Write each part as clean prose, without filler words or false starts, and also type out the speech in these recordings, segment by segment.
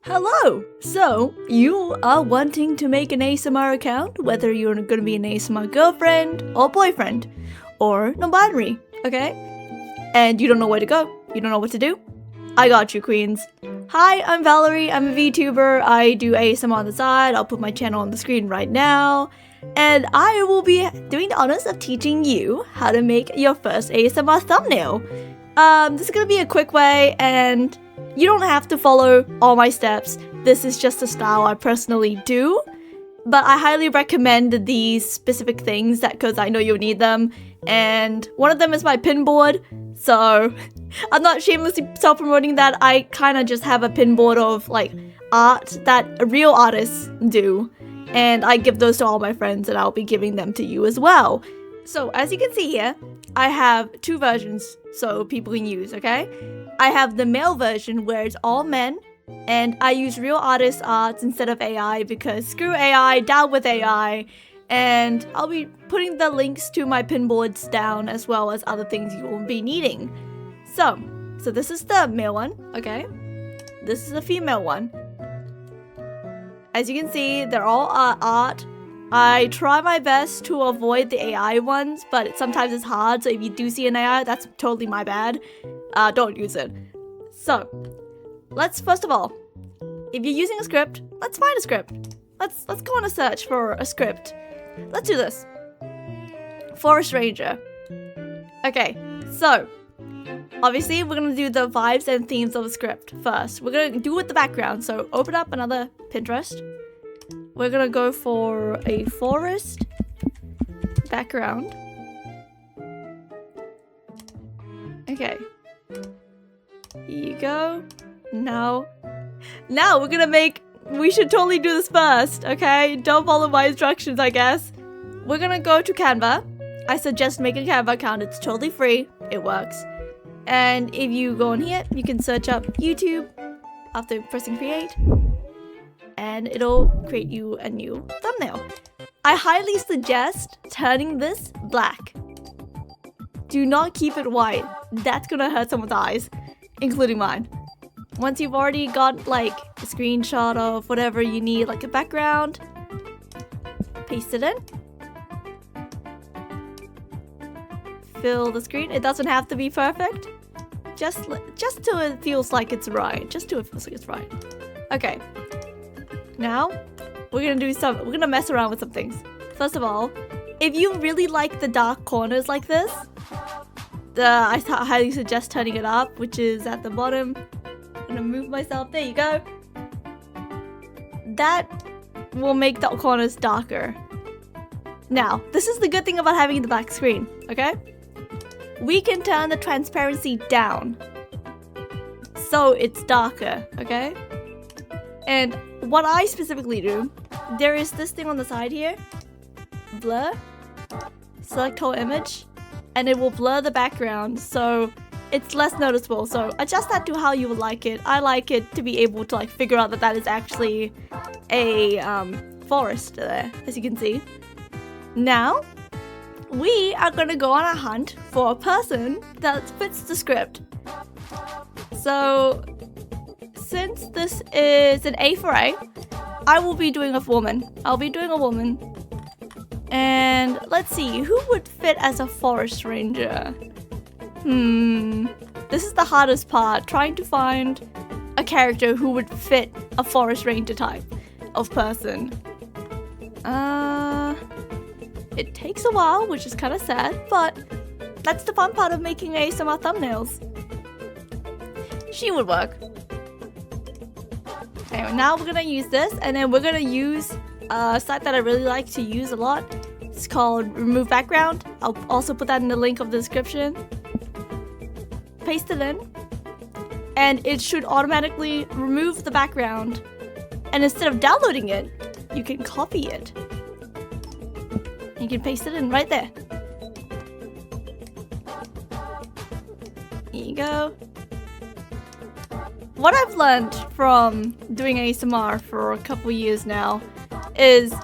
Hello! So, you are wanting to make an ASMR account, whether you're going to be an ASMR girlfriend or boyfriend, or non-binary, okay? And you don't know where to go, you don't know what to do? I got you, queens. Hi, I'm Valerie, I'm a VTuber, I do ASMR on the side, I'll put my channel on the screen right now, and I will be doing the honors of teaching you how to make your first ASMR thumbnail. This is gonna be a quick way, and you don't have to follow all my steps. This is just a style I personally do, but I highly recommend these specific things because I know you'll need them, and one of them is my pin board, so I'm not shamelessly self-promoting that. I kind of just have a pin board of like art that real artists do, and I give those to all my friends, and I'll be giving them to you as well. So as you can see here, I have two versions so people can use, okay? I have the male version where it's all men, and I use real artist arts instead of AI because screw AI, down with AI, and I'll be putting the links to my pin boards down as well as other things you will be needing. So this is the male one, okay? This is the female one. As you can see, they're all art. I try my best to avoid the AI ones, but sometimes it's hard, so if you do see an AI, that's totally my bad. Don't use it. So, let's first of all, if you're using a script, let's find a script. Let's go on a search for a script. Let's do this. Forest Ranger. Okay, so obviously we're gonna do the vibes and themes of the script first. We're gonna do with the background, so open up another Pinterest. We're gonna go for a forest background. Okay. Here you go. Now we're gonna we should totally do this first, okay? Don't follow my instructions, I guess. We're gonna go to Canva. I suggest making a Canva account. It's totally free. It works. And if you go in here, you can search up YouTube after pressing create, and it'll create you a new thumbnail. I highly suggest turning this black. Do not keep it white. That's gonna hurt someone's eyes, including mine. Once you've already got like a screenshot of whatever you need, like a background, paste it in. Fill the screen. It doesn't have to be perfect. Just till it feels like it's right. Just till it feels like it's right. Okay. Now, we're gonna mess around with some things. First of all, if you really like the dark corners like this, I highly suggest turning it up, which is at the bottom. I'm gonna move myself, there you go. That will make the corners darker. Now, this is the good thing about having the black screen, okay? We can turn the transparency down, so it's darker, okay? And what I specifically do, there is this thing on the side here, blur, select whole image, and it will blur the background so it's less noticeable. So adjust that to how you would like it. I like it to be able to like figure out that is actually a forest there, as you can see. Now, we are gonna go on a hunt for a person that fits the script. So, since this is an A for A, I will be doing a woman. I'll be doing a woman. And let's see, who would fit as a forest ranger? This is the hardest part, trying to find a character who would fit a forest ranger type of person. It takes a while, which is kind of sad, but that's the fun part of making ASMR thumbnails. She would work. Anyway, now we're gonna use this, and then we're gonna use a site that I really like to use a lot. It's called Remove Background. I'll also put that in the link of the description. Paste it in, and it should automatically remove the background. And instead of downloading it, you can copy it. You can paste it in right there. Here you go. What I've learned from doing ASMR for a couple years now is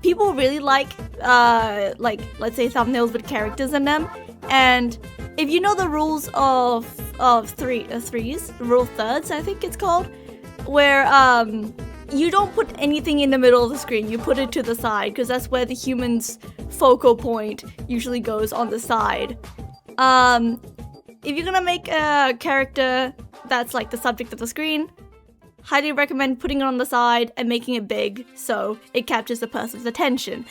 people really like let's say thumbnails with characters in them, and if you know the rules of threes, rule thirds I think it's called, where you don't put anything in the middle of the screen. You put it to the side because that's where the human's focal point usually goes, on the side. If you're gonna make a character that's like the subject of the screen, highly recommend putting it on the side and making it big so it captures the person's attention.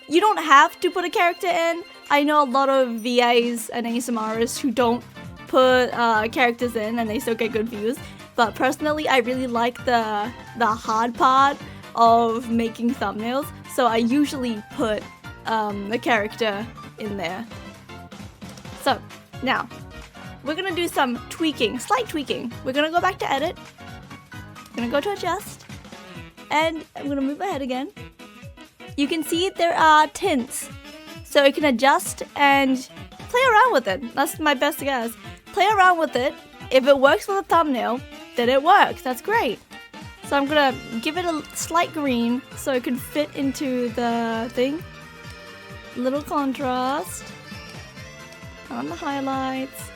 You don't have to put a character in. I know a lot of VAs and ASMRs who don't put characters in and they still get good views. But personally, I really like the hard part of making thumbnails, so I usually put a character in there. So now we're gonna do some tweaking, slight tweaking. We're gonna go back to edit. I'm gonna go to adjust, and I'm gonna move ahead again. You can see there are tints, so you can adjust and play around with it. That's my best guess. Play around with it. If it works for the thumbnail, then it works. That's great. So I'm gonna give it a slight green so it can fit into the thing. Little contrast on the highlights.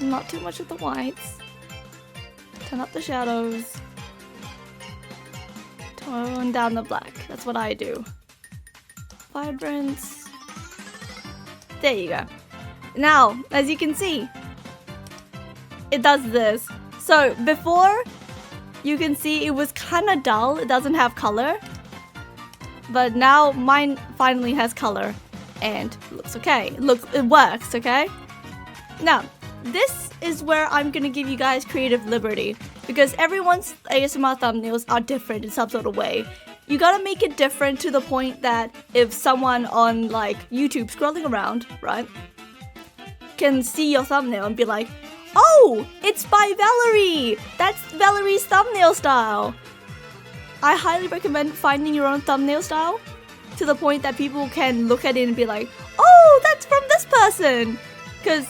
Not too much of the whites. Turn up the shadows. Tone down the black. That's what I do. Vibrance. There you go. Now, as you can see, it does this. So before, you can see it was kind of dull. It doesn't have color. But now mine finally has color and looks okay. It works, okay? Now, this is where I'm gonna give you guys creative liberty, because everyone's ASMR thumbnails are different in some sort of way. You gotta make it different to the point that if someone on like YouTube scrolling around, right, can see your thumbnail and be like, oh, it's by Valerie! That's Valerie's thumbnail style! I highly recommend finding your own thumbnail style to the point that people can look at it and be like, oh, that's from this person! Because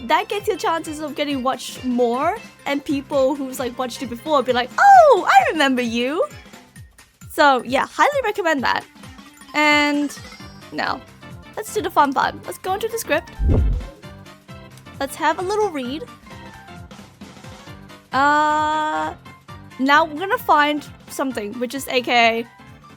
that gets your chances of getting watched more, and people who's like watched it before be like, oh, I remember you! So yeah, highly recommend that. And now, let's do the fun part. Let's go into the script. Let's have a little read. Now we're gonna find something, which is aka,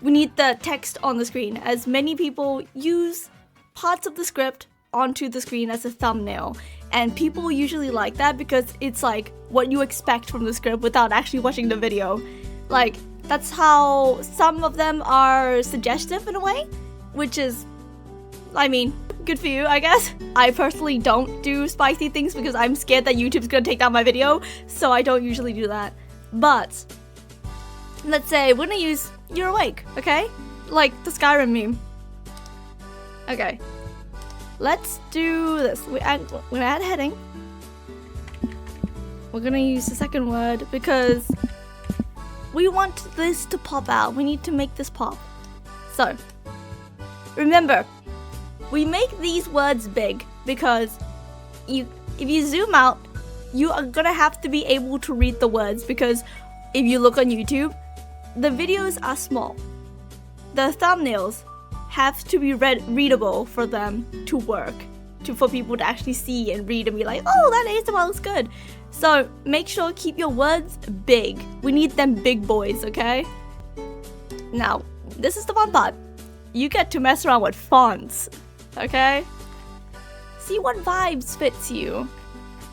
we need the text on the screen, as many people use parts of the script onto the screen as a thumbnail. And people usually like that because it's like what you expect from the script without actually watching the video. Like, that's how some of them are suggestive in a way, which is, I mean, good for you, I guess. I personally don't do spicy things because I'm scared that YouTube's gonna take down my video, so I don't usually do that. But let's say we're gonna use "You're awake," okay? Like the Skyrim meme. Okay. Let's do this. We're gonna add heading. We're gonna use the second word because we want this to pop out. We need to make this pop. So, remember, we make these words big because if you zoom out, you are gonna have to be able to read the words, because if you look on YouTube, the videos are small. The thumbnails have to be readable for them to work, for people to actually see and read and be like, oh, that ASMR looks good. So make sure keep your words big. We need them big boys, okay? Now, this is the fun part. You get to mess around with fonts, okay? See what vibes fits you.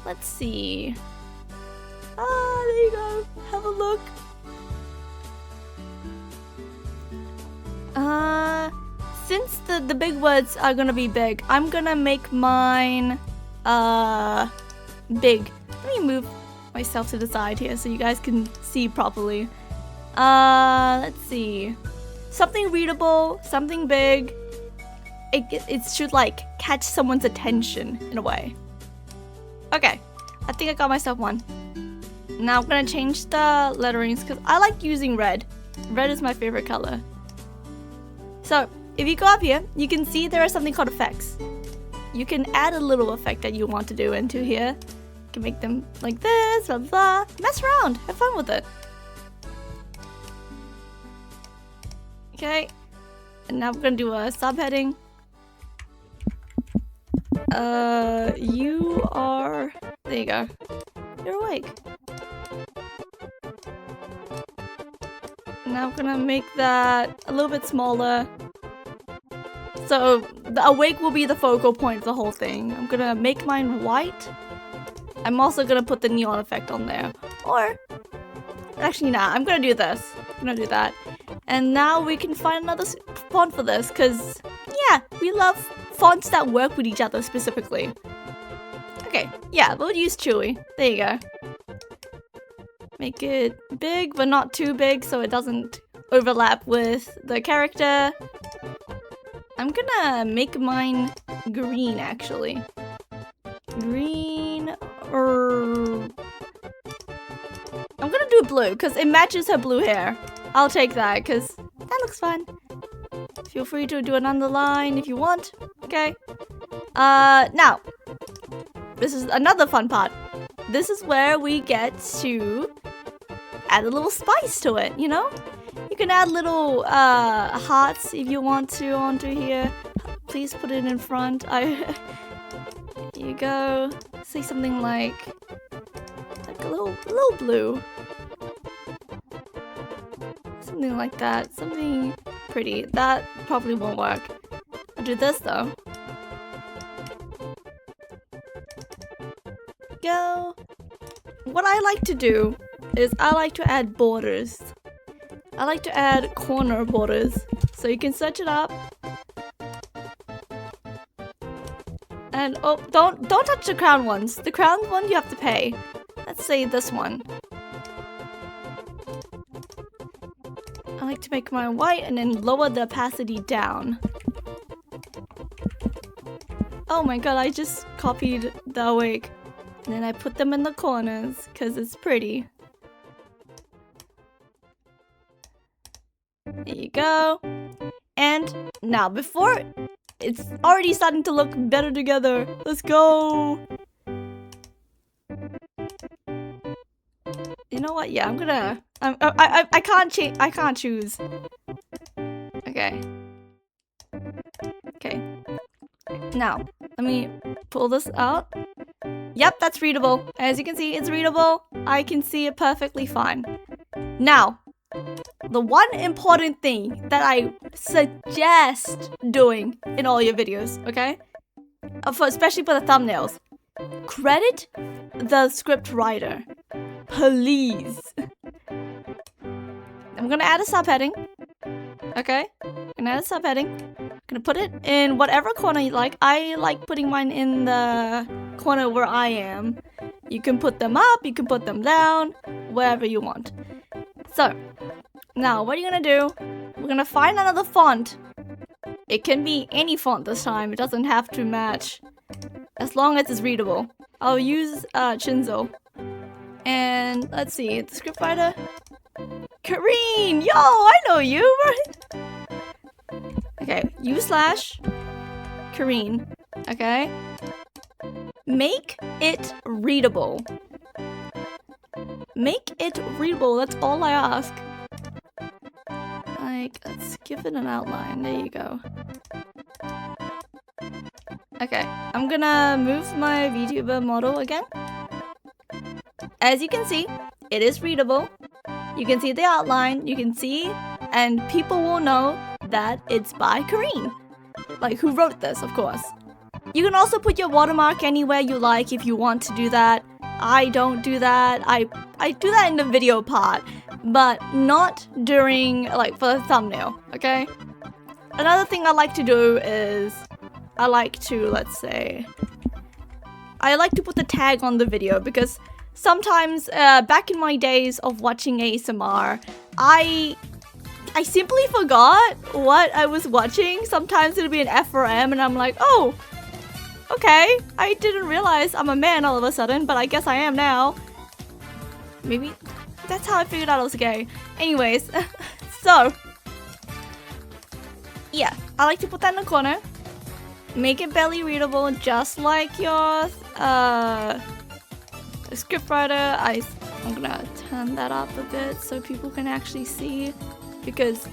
Let's see. There you go. Have a look. Since the big words are gonna be big, I'm gonna make mine big. Let me move myself to the side here so you guys can see properly. Let's see. Something readable, something big. It should like catch someone's attention in a way. Okay, I think I got myself one. Now I'm gonna change the letterings because I like using red. Red is my favorite color. So if you go up here, you can see there is something called effects. You can add a little effect that you want to do into here. You can make them like this, blah blah. Mess around, have fun with it. Okay, and now we're gonna do a subheading. You are, there you go. You're awake. Now I'm gonna make that a little bit smaller. So the awake will be the focal point of the whole thing. I'm gonna make mine white. I'm also gonna put the neon effect on there. Or, actually nah, I'm gonna do this. I'm gonna do that. And now we can find another font for this, because, yeah, we love fonts that work with each other specifically. Okay, yeah, we'll use Chewy. There you go. Make it big, but not too big so it doesn't overlap with the character. I'm gonna make mine green, actually. Green, or... I'm gonna do blue, because it matches her blue hair. I'll take that, because that looks fun. Feel free to do an underline if you want. Okay. Now, this is another fun part. This is where we get to add a little spice to it, you know? You can add little hearts if you want to onto here. Please put it in front. Here you go. Say something like a little blue. Something like that. Something pretty. That probably won't work. I'll do this though. Go. What I like to do is I like to add borders. I like to add corner borders. So you can search it up. And oh, don't touch the crown ones. The crown one you have to pay. Let's say this one. I like to make mine white and then lower the opacity down. Oh my god, I just copied the awake. And then I put them in the corners because it's pretty. There you go. And now, before it's already starting to look better together. Let's go. You know what? Yeah, I'm gonna. I can't change. I can't choose. Okay. Okay. Now, let me pull this out. Yep, that's readable. As you can see, it's readable. I can see it perfectly fine. Now, the one important thing that I suggest doing in all your videos, okay? Especially for the thumbnails. Credit the script writer. Please. I'm gonna add a subheading. Okay? I'm gonna add a subheading. I'm gonna put it in whatever corner you like. I like putting mine in the corner where I am. You can put them up, you can put them down, wherever you want. So, now what are you gonna do? We're gonna find another font. It can be any font this time. It doesn't have to match. As long as it's readable. I'll use Chinzo. And let's see, the scriptwriter. Kareen! Yo, I know you, right? Okay, /Kareen. Okay? Make it readable. Make it readable, that's all I ask. Like, let's give it an outline. There you go. Okay, I'm gonna move my VTuber model again. As you can see, it is readable. You can see the outline, you can see, and people will know that it's by Kareen. Like, who wrote this, of course. You can also put your watermark anywhere you like if you want to do that. I don't do that. I do that in the video part, but not during, like, for the thumbnail, okay? Another thing I like to do is, I like to, let's say, I like to put the tag on the video because sometimes, back in my days of watching ASMR, I simply forgot what I was watching. Sometimes it'll be an F or M and I'm like, oh, okay, I didn't realize I'm a man all of a sudden, but I guess I am now. Maybe that's how I figured out I was gay. Anyways, so, yeah, I like to put that in the corner. Make it barely readable, just like your scriptwriter. I'm gonna turn that up a bit so people can actually see, because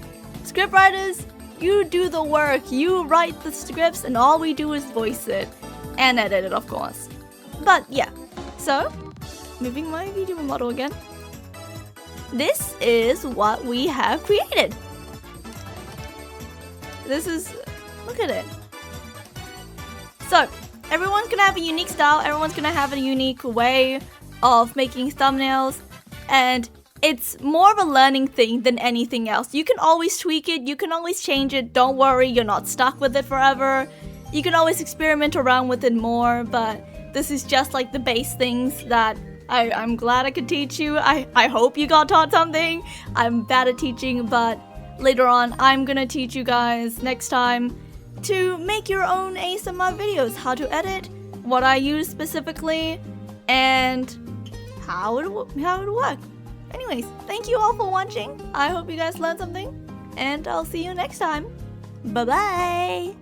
scriptwriters, you do the work. You write the scripts and all we do is voice it and edit it, of course. But yeah, so moving my video model again. this is what we have created. Look at it. So, everyone's gonna have a unique style, everyone's gonna have a unique way of making thumbnails, and it's more of a learning thing than anything else. You can always tweak it, you can always change it, don't worry, you're not stuck with it forever. You can always experiment around with it more, but this is just like the base things that I'm glad I could teach you. I hope you got taught something. I'm bad at teaching, but later on I'm gonna teach you guys next time to make your own ASMR videos, how to edit, what I use specifically, and how it work. Anyways, thank you all for watching. I hope you guys learned something, and I'll see you next time. Bye bye.